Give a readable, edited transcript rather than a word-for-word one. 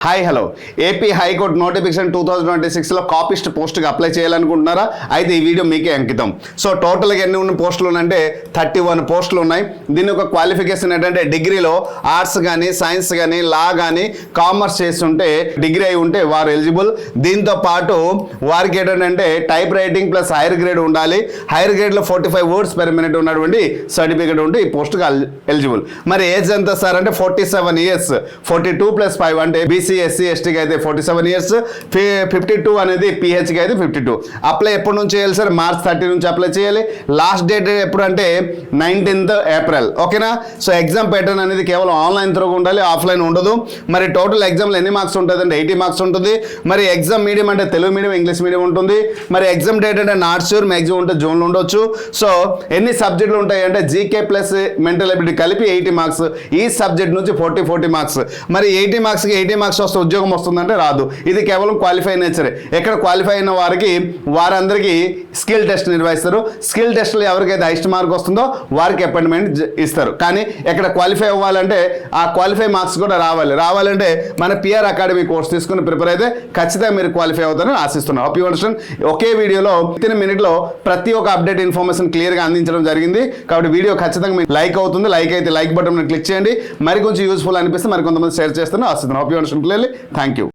Hi hello AP high court notification 2026లో copyist పోస్ట్కి apply చేయాలనుకుంటున్నారా? అయితే ఈ వీడియో మీకే అంకితం. సో టోటల్గా ఎన్ని ఉన్న పోస్టులు ఉన్నాయంటే 31 పోస్టులు ఉన్నాయి. దీని యొక్క క్వాలిఫికేషన్ ఏంటంటే డిగ్రీలో ఆర్ట్స్ కానీ సైన్స్ కానీ లా కానీ కామర్స్ చేస్తుంటే డిగ్రీ అయి ఉంటే వారు ఎలిజిబుల్. దీంతో పాటు వారికి ఏంటంటే type writing plus hire grade ఉండాలి. హైయర్ గ్రేడ్లో 45 వర్డ్స్ పెర్ మినిట్ ఉన్నటువంటి సర్టిఫికేట్ ఉంటే ఈ పోస్ట్కి ఎలిజిబుల్. మరి ఏజ్ ఎంత సార్ అంటే 47 ఇయర్స్, 42 + 5 అంటే బీసీ ఎస్సీ ఎస్టీకి అయితే 47 ఇయర్స్, 52 అనేది పిహెచ్కి అయితే 52. అప్లై ఎప్పటి నుంచి చేయాలి సార్? మార్చ్ 30 నుంచి అప్లై చేయాలి. లాస్ట్ డేట్ ఎప్పుడు అంటే 19th ఏప్రిల్. ఓకేనా? సో ఎగ్జామ్ ప్యాటర్న్ అనేది కేవలం ఆన్లైన్ త్రూ ఉండాలి, ఆఫ్లైన్ ఉండదు. మరి టోటల్ ఎగ్జామ్లో ఎన్ని మార్క్స్ ఉంటుంది అంటే 80 మార్క్స్ ఉంటుంది. మరి ఎగ్జామ్ మీడియం అంటే తెలుగు మీడియం, ఇంగ్లీష్ మీడియం ఉంటుంది. మరి ఎగ్జామ్ డేట్ అంటే నాట్ ష్యూర్, మ్యాక్సిమం ఉంటే జూన్లో ఉండొచ్చు. సో ఎన్ని సబ్జెక్టులు ఉంటాయి అంటే జీకే ప్లస్ మెంటల్ ఎబిలిటీ కలిపి 80 మార్క్స్. ఈ సబ్జెక్ట్ నుంచి 40 మార్క్స్. మరి 80 మార్క్స్కి 80 మార్క్స్ వస్తే ఉద్యోగం వస్తుందంటే రాదు. ఇది కేవలం క్వాలిఫై నేచరే. ఎక్కడ క్వాలిఫై అయిన వారందరికీ స్కిల్ టెస్ట్ నిర్వహిస్తారు. స్కిల్ టెస్ట్లో ఎవరికైతే హైయెస్ట్ మార్క్ వస్తుందో వారికి అపాయింట్మెంట్ ఇస్తారు. కానీ ఎక్కడ క్వాలిఫై అవ్వాలంటే ఆ క్వాలిఫై మార్క్స్ కూడా రావాలంటే మన పిఆర్ అకాడమీ కోర్స్ తీసుకుని ప్రిపేర్ అయితే ఖచ్చితంగా మీరు క్వాలిఫై అవుతారని ఆశిస్తున్నాం. Hope you understand. ఒకే వీడియోలో 15 మినిట్లో ప్రతి ఒక్క అప్డేట్ ఇన్ఫర్మేషన్ క్లియర్గా అందించడం జరిగింది. కాబట్టి వీడియో ఖచ్చితంగా మీకు లైక్ అవుతుంది. లైక్ అయితే లైక్ బటన్ క్లిక్ చేయండి. మరి కొంచెం యూస్ఫుల్ అనిపిస్తే మరి కొంతమంది షేర్ చేస్తాను ఆశిస్తున్నాను. Hope you understand clearly. Thank you.